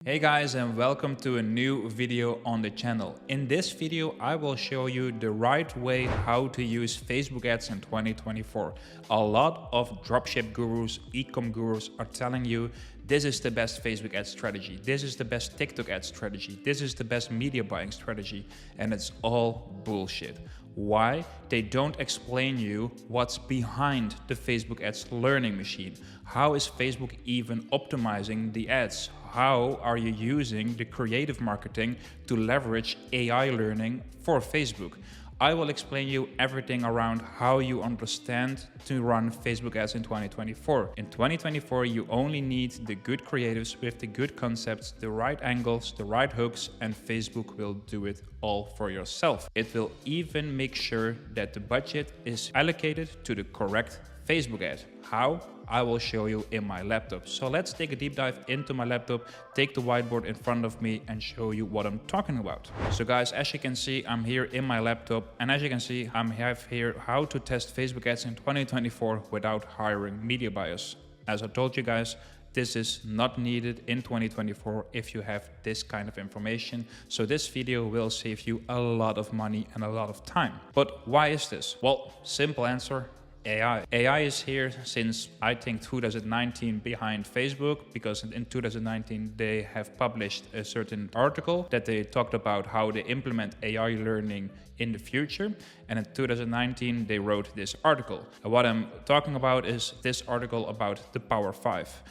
Hey guys, and welcome to a new video on the channel. In this video, I will show you the right way how to use Facebook ads in 2024. A lot of dropship gurus, e-com gurus are telling you this is the best Facebook ad strategy, this is the best TikTok ad strategy, this is the best media buying strategy, and it's all bullshit. Why? They don't explain you what's behind the Facebook ads learning machine. How is Facebook even optimizing the ads? How are you using the creative marketing to leverage AI learning for Facebook? I will explain you everything around how you understand to run Facebook ads in 2024. In 2024, you only need the good creatives with the good concepts, the right angles, the right hooks, and Facebook will do it all for yourself. It will even make sure that the budget is allocated to the correct Facebook ad. How? I will show you in my laptop. So let's take a deep dive into my laptop, take the whiteboard in front of me and show you what I'm talking about. So guys, as you can see, I'm here in my laptop, and as you can see, I have here how to test Facebook ads in 2024 without hiring media buyers. As I told you guys, this is not needed in 2024 if you have this kind of information. So this video will save you a lot of money and a lot of time. But why is this? Well, simple answer. AI. AI is here since I think 2019 behind Facebook, because in 2019 they have published a certain article that they talked about how they implement AI learning in the future, and in 2019 they wrote this article. And what I'm talking about is this article about the Power 5.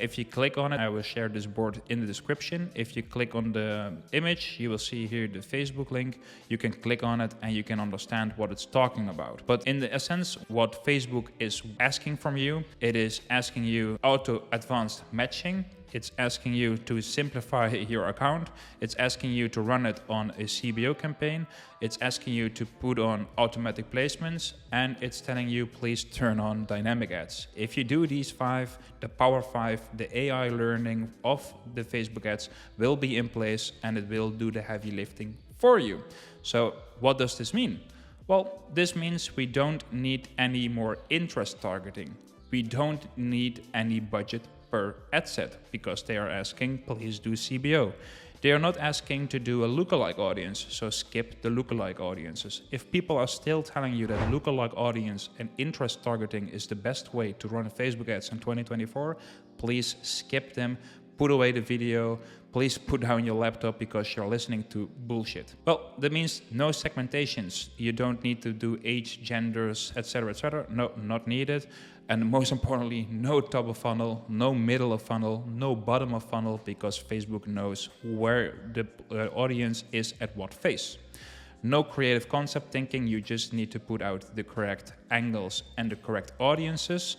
If you click on it, I will share this board in the description. If you click on the image, you will see here the Facebook link. You can click on it and you can understand what it's talking about. But in the essence, what Facebook is asking from you, it is asking you auto advanced matching. It's asking you to simplify your account. It's asking you to run it on a CBO campaign. It's asking you to put on automatic placements, and it's telling you please turn on dynamic ads. If you do these 5, the Power 5, the AI learning of the Facebook ads will be in place and it will do the heavy lifting for you. So what does this mean? Well, this means we don't need any more interest targeting. We don't need any budget per ad set because they are asking please do CBO. They are not asking to do a lookalike audience, so skip the lookalike audiences. If people are still telling you that lookalike audience and interest targeting is the best way to run Facebook ads in 2024, please skip them, put away the video, please put down your laptop because you're listening to bullshit. Well, that means no segmentations. You don't need to do age, genders, etc., etc. No, not needed. And most importantly, no top of funnel, no middle of funnel, no bottom of funnel, because Facebook knows where the audience is at what phase. No creative concept thinking, you just need to put out the correct angles and the correct audiences.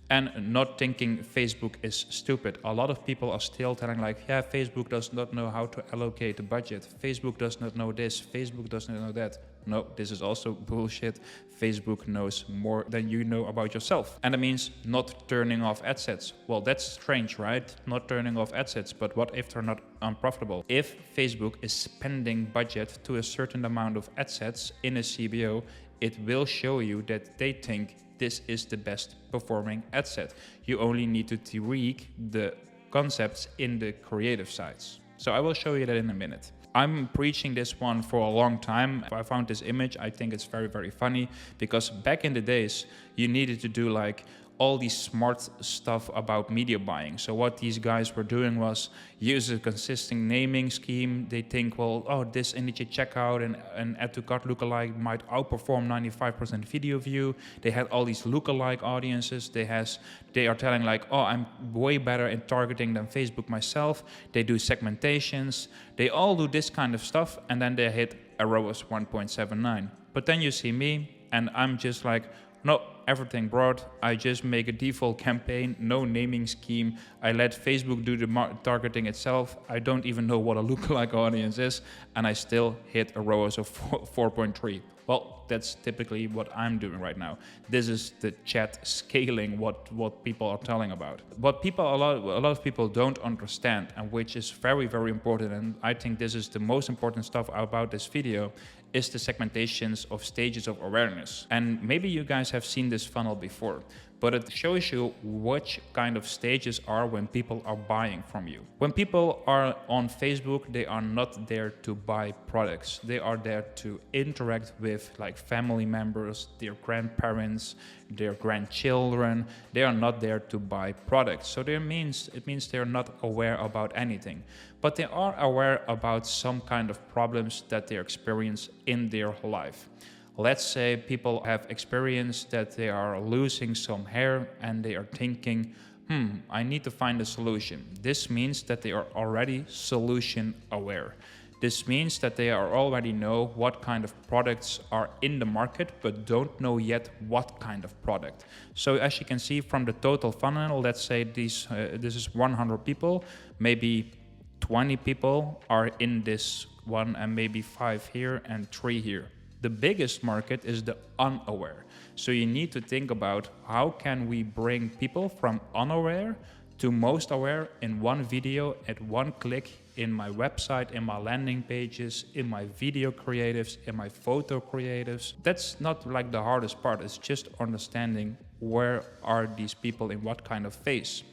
And not thinking Facebook is stupid. A lot of people are still telling like, yeah, Facebook does not know how to allocate the budget. Facebook does not know this. Facebook does not know that. No, this is also bullshit. Facebook knows more than you know about yourself. And that means not turning off ad sets. Well, that's strange, right? Not turning off ad sets, but what if they're not unprofitable? If Facebook is spending budget to a certain amount of ad sets in a CBO, it will show you that they think this is the best performing ad set. You only need to tweak the concepts in the creative sides. So I will show you that in a minute. I'm preaching this one for a long time. I found this image, I think it's very, very funny, because back in the days, you needed to do like all these smart stuff about media buying. So what these guys were doing was use a consistent naming scheme. They think, well, oh, this immediate checkout and add to cart lookalike might outperform 95% video view. They had all these lookalike audiences. They are telling like, oh, I'm way better in targeting than Facebook myself. They do segmentations. They all do this kind of stuff, and then they hit a ROAS 1.79. But then you see me, and I'm just like, no, everything broad. I just make a default campaign, no naming scheme. I let Facebook do the targeting itself. I don't even know what a lookalike audience is, and I still hit a ROAS of 4.3. Well, that's typically what I'm doing right now. This is the chat scaling what people are telling about. What a lot of people don't understand, and which is very, very important, and I think this is the most important stuff about this video, is the segmentations of stages of awareness. And maybe you guys have seen this funnel before. but it shows you which kind of stages are when people are buying from you. When people are on Facebook, they are not there to buy products. They are there to interact with like family members, their grandparents, their grandchildren. They are not there to buy products. So it means they're not aware about anything, but they are aware about some kind of problems that they experience in their life. Let's say people have experienced that they are losing some hair and they are thinking, I need to find a solution. This means that they are already solution aware. This means that they already know what kind of products are in the market, but don't know yet what kind of product. So as you can see from the total funnel, let's say this is 100 people, maybe 20 people are in this one and maybe 5 here and 3 here. The biggest market is the unaware. So you need to think about how can we bring people from unaware to most aware in one video at one click in my website, in my landing pages, in my video creatives, in my photo creatives. That's not like the hardest part. It's just understanding where are these people in what kind of phase.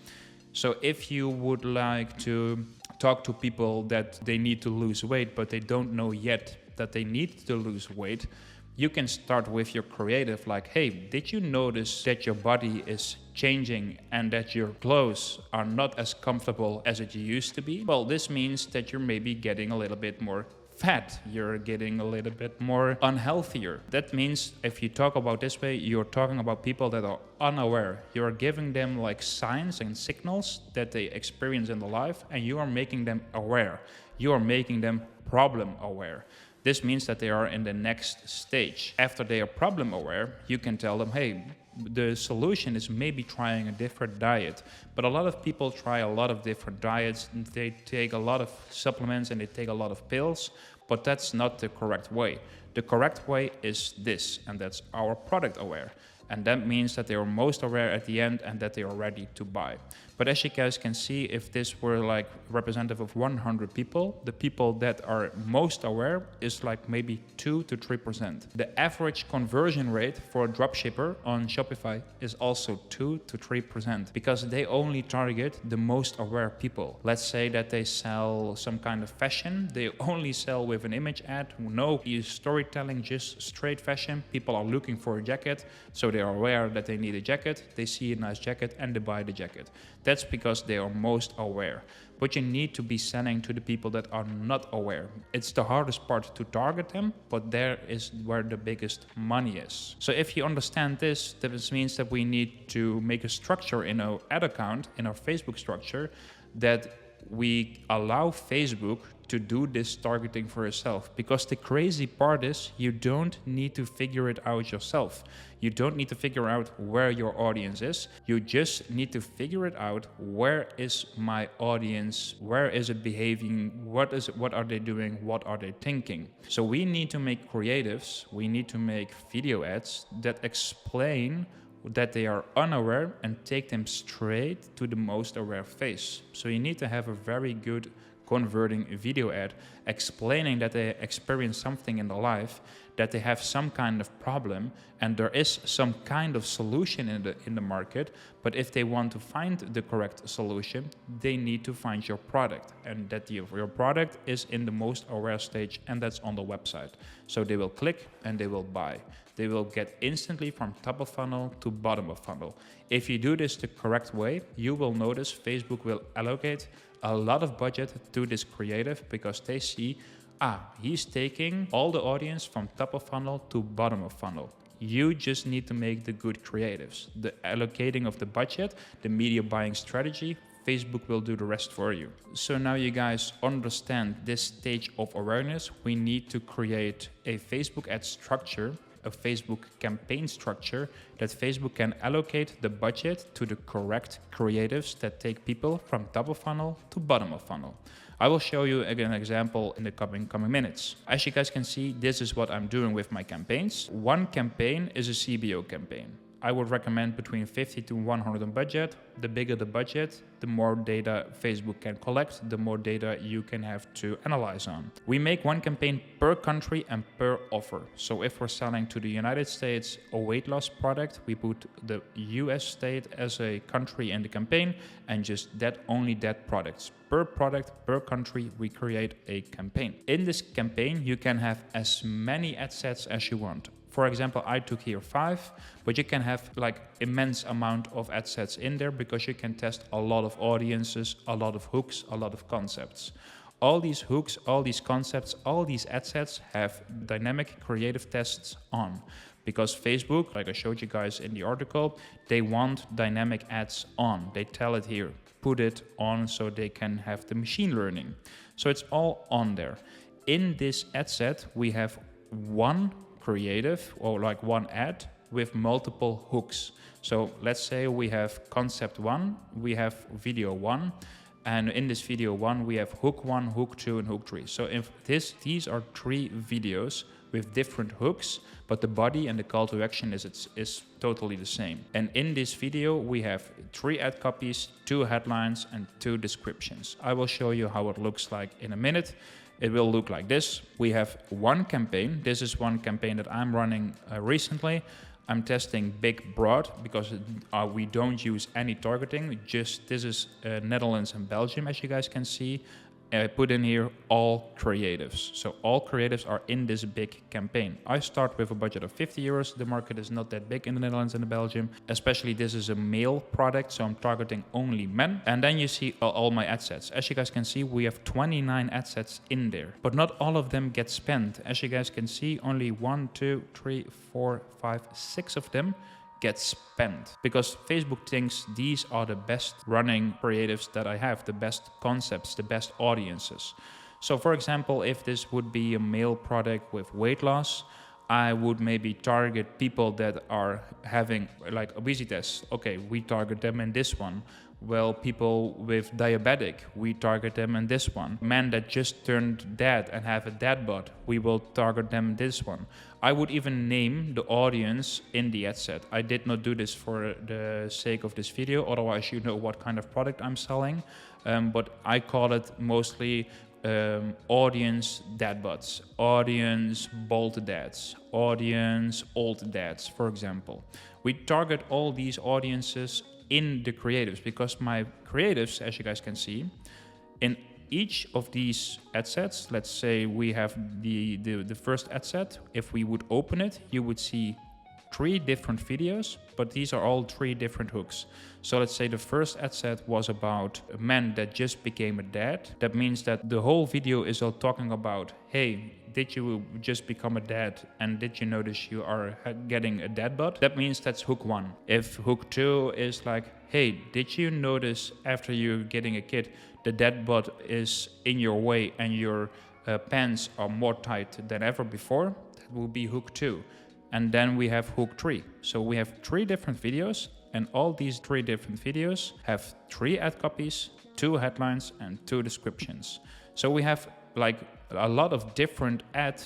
So if you would like to talk to people that they need to lose weight, but they don't know yet that they need to lose weight, you can start with your creative like, hey, did you notice that your body is changing and that your clothes are not as comfortable as it used to be? Well, this means that you're maybe getting a little bit more fat, you're getting a little bit more unhealthier. That means if you talk about this way, you're talking about people that are unaware. You're giving them like signs and signals that they experience in their life, and you are making them aware. You are making them problem aware. This means that they are in the next stage. After they are problem aware, you can tell them, hey, the solution is maybe trying a different diet. But a lot of people try a lot of different diets. They take a lot of supplements and they take a lot of pills, but that's not the correct way. The correct way is this, and that's our product aware. And that means that they are most aware at the end and that they are ready to buy. But as you guys can see, if this were like representative of 100 people, the people that are most aware is like maybe 2 to 3%. The average conversion rate for a dropshipper on Shopify is also 2 to 3% because they only target the most aware people. Let's say that they sell some kind of fashion. They only sell with an image ad, no storytelling, just straight fashion. People are looking for a jacket, so they are aware that they need a jacket. They see a nice jacket and they buy the jacket. That's because they are most aware. But you need to be selling to the people that are not aware. It's the hardest part to target them, but there is where the biggest money is. So if you understand this, that means that we need to make a structure in our ad account, in our Facebook structure, that we allow Facebook to do this targeting for yourself. Because the crazy part is you don't need to figure it out yourself. You don't need to figure out where your audience is. You just need to figure it out. Where is my audience? Where is it behaving? What are they doing? What are they thinking? So we need to make creatives. We need to make video ads that explain that they are unaware and take them straight to the most aware phase. So you need to have a very good converting video ad explaining that they experience something in their life, that they have some kind of problem, and there is some kind of solution in the market. But if they want to find the correct solution, they need to find your product, and that your product is in the most aware stage, and that's on the website. So they will click and they will buy. They will get instantly from top of funnel to bottom of funnel. If you do this the correct way, you will notice Facebook will allocate a lot of budget to this creative because they see, he's taking all the audience from top of funnel to bottom of funnel. You just need to make the good creatives. The allocating of the budget, the media buying strategy, Facebook will do the rest for you. So now you guys understand this stage of awareness. We need to create a Facebook ad structure, a Facebook campaign structure that Facebook can allocate the budget to the correct creatives that take people from top of funnel to bottom of funnel. I will show you again an example in the coming minutes. As you guys can see, this is what I'm doing with my campaigns. One campaign is a CBO campaign. I would recommend between 50 to 100 on budget. The bigger the budget, the more data Facebook can collect, the more data you can have to analyze on. We make one campaign per country and per offer. So if we're selling to the United States a weight loss product, we put the US state as a country in the campaign and just only that products. Per product, per country, we create a campaign. In this campaign, you can have as many ad sets as you want. For example, I took here 5, but you can have like immense amount of ad sets in there because you can test a lot of audiences, a lot of hooks, a lot of concepts. All these hooks, all these concepts, all these ad sets have dynamic creative tests on. Because Facebook, like I showed you guys in the article, they want dynamic ads on. They tell it here, put it on so they can have the machine learning. So it's all on there. In this ad set, we have one creative or like one ad with multiple hooks. So let's say we have concept 1, we have video 1, and in this video 1 we have hook 1, hook 2, and hook 3. So if these are 3 videos with different hooks, but the body and the call to action is totally the same. And in this video we have 3 ad copies, 2 headlines, and 2 descriptions. I will show you how it looks like in a minute. It will look like this. We have one campaign. This is one campaign that I'm running recently. I'm testing big broad because we don't use any targeting. This is Netherlands and Belgium, as you guys can see. I put in here all creatives. So all creatives are in this big campaign. I start with a budget of 50 euros. The market is not that big in the Netherlands and Belgium. Especially this is a male product, so I'm targeting only men. And then you see all my ad sets. As you guys can see, we have 29 ad sets in there, but not all of them get spent. As you guys can see, only 1, 2, 3, 4, 5, 6 of them get spent because Facebook thinks these are the best running creatives that I have, the best concepts, the best audiences. So for example, if this would be a male product with weight loss, I would maybe target people that are having like obesity. Okay, we target them in this one. Well, people with diabetic, we target them in this one. Men that just turned dad and have a dad bod, we will target them in this one. I would even name the audience in the ad set. I did not do this for the sake of this video, otherwise you know what kind of product I'm selling. But I call it mostly audience dad bods, audience bald dads, audience old dads, for example. We target all these audiences in the creatives because my creatives, as you guys can see, in each of these ad sets, let's say we have the first ad set. If we would open it, you would see 3 different videos, but these are all 3 different hooks. So let's say the first ad set was about a man that just became a dad. That means that the whole video is all talking about, hey, did you just become a dad and did you notice you are getting a dad bod? That means that's hook 1. If hook 2 is like, hey, did you notice after you're getting a kid, the dad bod is in your way and your pants are more tight than ever before? That will be hook 2. And then we have hook 3. So we have 3 different videos, and all these 3 different videos have 3 ad copies, 2 headlines, and 2 descriptions. So we have like a lot of different ad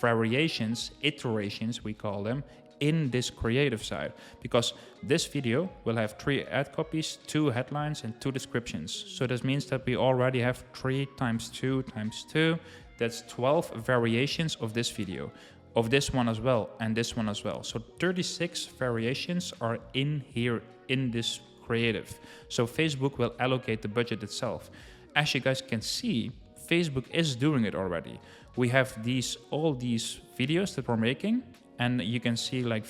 variations, iterations we call them, in this creative side, because this video will have 3 ad copies, 2 headlines, and 2 descriptions. So this means that we already have 3 times 2 times 2. That's 12 variations of this video. Of this one as well, and this one as well. So 36 variations are in here in this creative. So Facebook will allocate the budget itself. As you guys can see, Facebook is doing it already. We have all these videos that we're making, and you can see like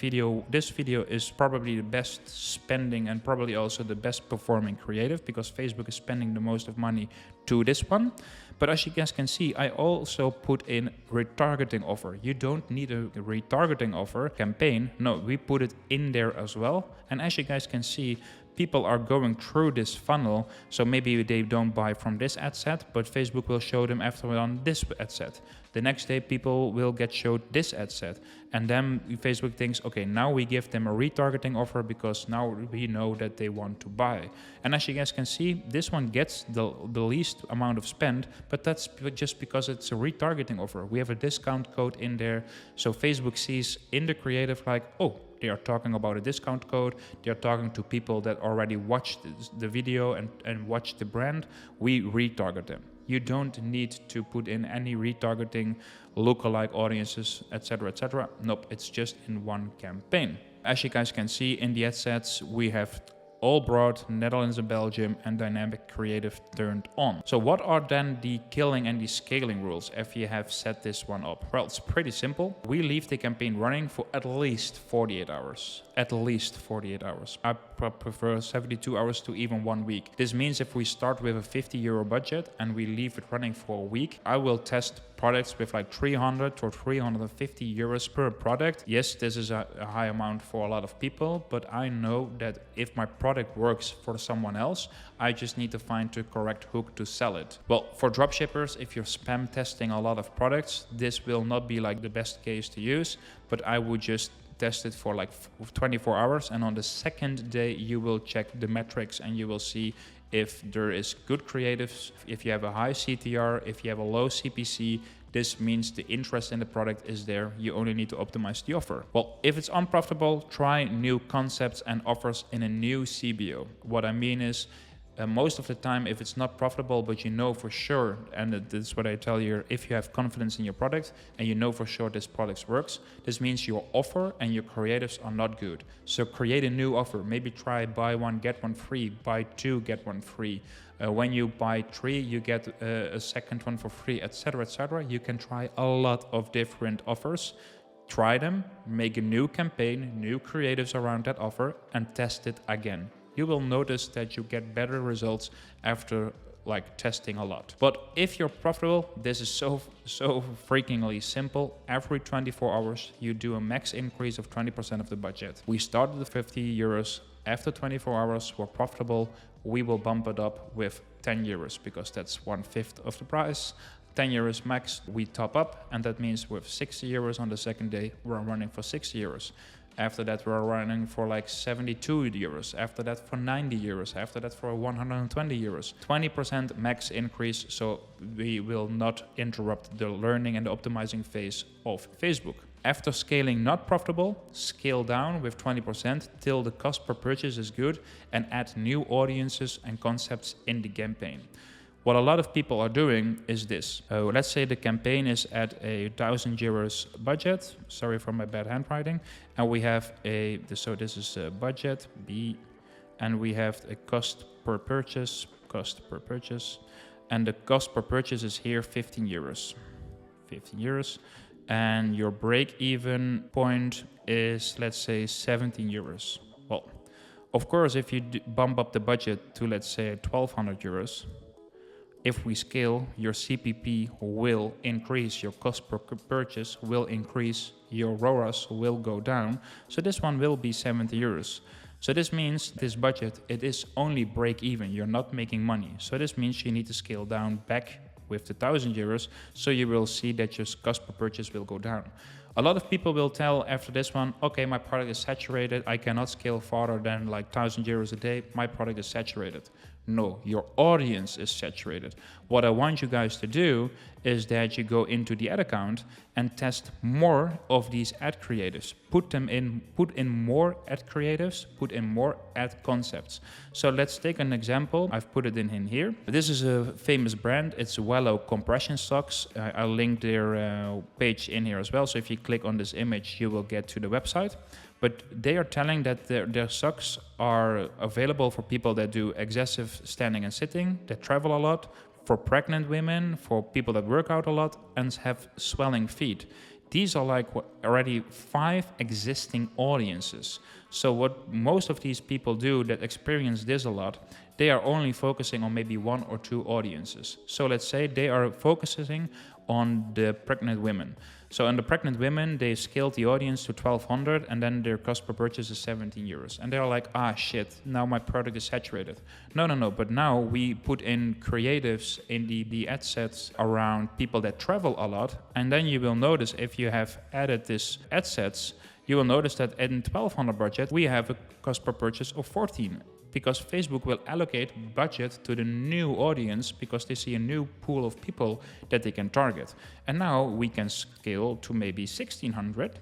this video is probably the best spending and probably also the best performing creative because Facebook is spending the most of money to this one. But as you guys can see, I also put in retargeting offer. You don't need a retargeting offer campaign. No, we put it in there as well. And as you guys can see, people are going through this funnel. So maybe they don't buy from this ad set, but Facebook will show them after on this ad set. The next day, people will get showed this ad set. And then Facebook thinks, okay, now we give them a retargeting offer because now we know that they want to buy. And as you guys can see, this one gets the least amount of spend, but that's just because it's a retargeting offer. We have a discount code in there. So Facebook sees in the creative like, oh, they are talking about a discount code, they are talking to people that already watched the video and watched the brand, we retarget them. You don't need to put in any retargeting, lookalike audiences, etc., etc. Nope, it's just in one campaign. As you guys can see in the ad sets, we have all broad, Netherlands and Belgium, and dynamic creative turned on. So what are then the killing and the scaling rules if you have set this one up? Well, it's pretty simple. We leave the campaign running for at least 48 hours. At least 48 hours. I prefer 72 hours to even 1 week. This means if we start with a 50 euro budget and we leave it running for a week, I will test products with like 300 or 350 euros per product. Yes, this is a high amount for a lot of people, but I know that if my product works for someone else, I just need to find the correct hook to sell it. Well, for dropshippers, if you're spam testing a lot of products, this will not be like the best case to use, but I would just test it for like 24 hours, and on the second day you will check the metrics and you will see if there is good creatives, if you have a high CTR, if you have a low CPC. This means the interest in the product is there. You only need to optimize the offer. Well, if it's unprofitable, try new concepts and offers in a new CBO. What I mean is, most of the time, if it's not profitable, but you know for sure, and this is what I tell you, if you have confidence in your product and you know for sure this product works, this means your offer and your creatives are not good. So create a new offer. Maybe try buy one, get one free, buy two, get one free. When you buy 3, you get a second one for free, etc., etc. You can try a lot of different offers. Try them, make a new campaign, new creatives around that offer, and test it again. You will notice that you get better results after like testing a lot. But if you're profitable, this is so freakingly simple. Every 24 hours, you do a max increase of 20% of the budget. We started at 50 euros. After 24 hours, we're profitable. We will bump it up with 10 euros because that's 1/5 of the price. 10 euros max, we top up, and that means with 60 euros on the second day, we're running for 60 euros. After that, we're running for like 72 euros. After that, for 90 euros. After that, for 120 euros. 20% max increase, so we will not interrupt the learning and the optimizing phase of Facebook. After scaling not profitable, scale down with 20% till the cost per purchase is good and add new audiences and concepts in the campaign. What a lot of people are doing is this. Let's say the campaign is at a 1,000 euros budget. Sorry for my bad handwriting. And we have so this is a budget B, and we have a cost per purchase. And the cost per purchase is here 15 euros. 15 euros. And your break-even point is, let's say, 17 euros. Well, of course, if you bump up the budget to, let's say, 1,200 euros, if we scale, your CPP will increase, your cost per purchase will increase, your ROAS will go down. So this one will be 70 euros. So this means this budget, it is only break even. You're not making money. So this means you need to scale down back with the 1,000 euros. So you will see that your cost per purchase will go down. A lot of people will tell after this one, okay, my product is saturated. I cannot scale farther than like 1,000 euros a day. My product is saturated. No, your audience is saturated. What I want you guys to do is that you go into the ad account and test more of these ad creatives. Put in more ad creatives, put in more ad concepts. So let's take an example. I've put it in here. This is a famous brand. It's Wello compression socks. I'll link their page in here as well. So if you click on this image, you will get to the website. But they are telling that their socks are available for people that do excessive standing and sitting, that travel a lot, for pregnant women, for people that work out a lot and have swelling feet. These are like already 5 existing audiences. So what most of these people do that experience this a lot, they are only focusing on maybe 1 or 2 audiences. So let's say they are focusing on the pregnant women. So in the pregnant women, they scaled the audience to 1,200 and then their cost per purchase is 17 euros. And they're like, ah, shit, now my product is saturated. No, but now we put in creatives in the ad sets around people that travel a lot. And then you will notice if you have added this ad sets, you will notice that in 1,200 budget, we have a cost per purchase of 14. Because Facebook will allocate budget to the new audience because they see a new pool of people that they can target. And now we can scale to maybe 1,600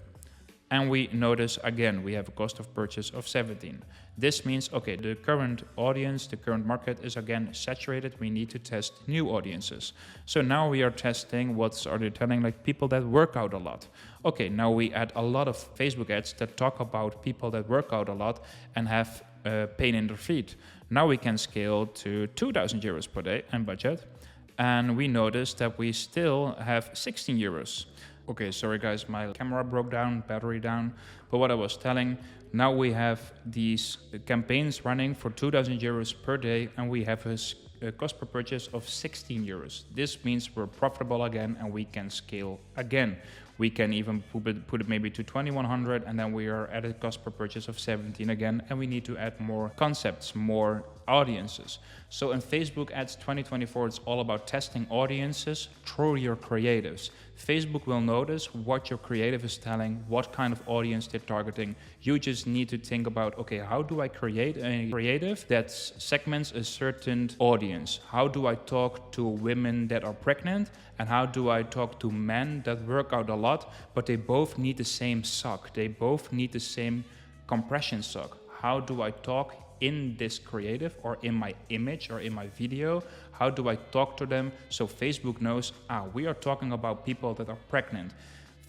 And we notice again, we have a cost of purchase of 17. This means, okay, the current audience, the current market is again saturated. We need to test new audiences. So now we are testing, what are they telling, like people that work out a lot. Okay, now we add a lot of Facebook ads that talk about people that work out a lot and have pain in their feet. Now we can scale to 2,000 euros per day and budget. And we notice that we still have 16 euros. Okay, sorry guys, my camera broke down, battery down. But what I was telling, now we have these campaigns running for 2,000 euros per day, and we have a cost per purchase of 16 euros. This means we're profitable again and we can scale again. We can even put it maybe to 2,100, and then we are at a cost per purchase of 17 again, and we need to add more concepts, more audiences. So in Facebook Ads 2024, it's all about testing audiences through your creatives. Facebook will notice what your creative is telling, what kind of audience they're targeting. You just need to think about, okay, how do I create a creative that segments a certain audience? How do I talk to women that are pregnant? And how do I talk to men that work out a lot, but they both need the same sock? They both need the same compression sock. How do I talk in this creative or in my image or in my video? How do I talk to them so Facebook knows, we are talking about people that are pregnant.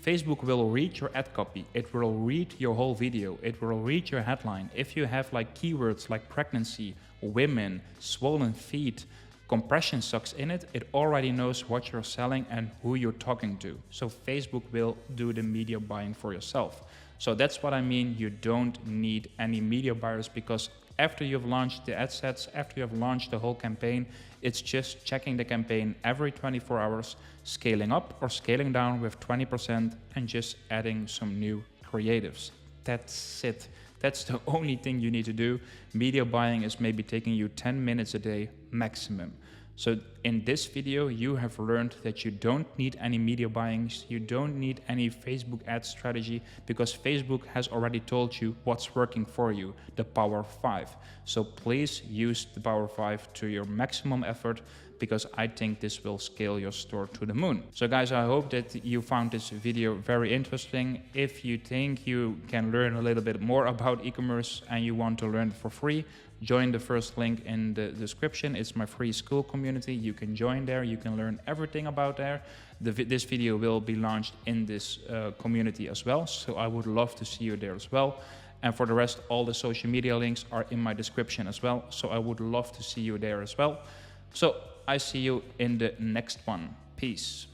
Facebook will read your ad copy. It will read your whole video. It will read your headline. If you have like keywords like pregnancy, women, swollen feet, compression socks in it, it already knows what you're selling and who you're talking to. So Facebook will do the media buying for yourself. So that's what I mean. You don't need any media buyers, because after you've launched the ad sets, after you have launched the whole campaign, it's just checking the campaign every 24 hours, scaling up or scaling down with 20%, and just adding some new creatives. That's it. That's the only thing you need to do. Media buying is maybe taking you 10 minutes a day maximum. So in this video, you have learned that you don't need any media buying, you don't need any Facebook ad strategy, because Facebook has already told you what's working for you, the Power 5. So please use the Power 5 to your maximum effort, because I think this will scale your store to the moon. So guys, I hope that you found this video very interesting. If you think you can learn a little bit more about e-commerce and you want to learn for free, join the first link in the description. It's my free school community. You can join there. You can learn everything about there. This video will be launched in this community as well. So I would love to see you there as well. And for the rest, all the social media links are in my description as well. So I would love to see you there as well. So I see you in the next one. Peace.